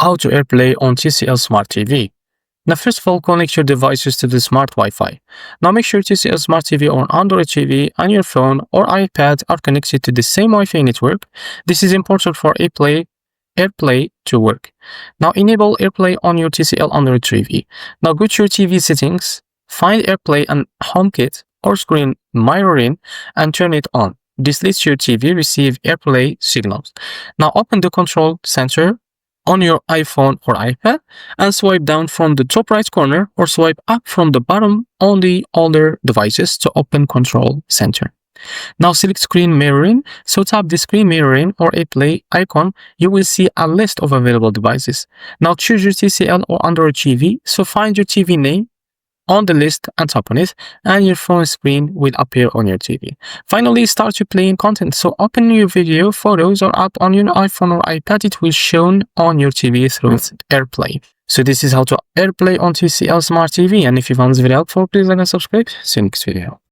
How to AirPlay on TCL Smart TV. Now, first of all, connect your devices to the smart Wi-Fi. Now, make sure TCL Smart TV or Android TV and your phone or iPad are connected to the same Wi-Fi network. This is important for AirPlay to work. Now, enable AirPlay on your TCL Android TV. Now, go to your TV settings, find AirPlay and HomeKit or screen mirroring and turn it on. This lets your TV receive AirPlay signals. Now, open the control center on your iPhone or iPad and swipe down from the top right corner or swipe up from the bottom on the older devices to open control center. Now select screen mirroring. So tap the screen mirroring or AirPlay icon. You will see a list of available devices. Now choose your TCL or Android TV. So find your TV name on the list and tap on it, and your phone screen will appear on your TV. Finally, start your playing content. So open your video, photos, or app on your iPhone or iPad. It will shown on your TV through AirPlay. So this is how to AirPlay on TCL Smart TV. And if you found this video helpful, please like and subscribe. See you next video.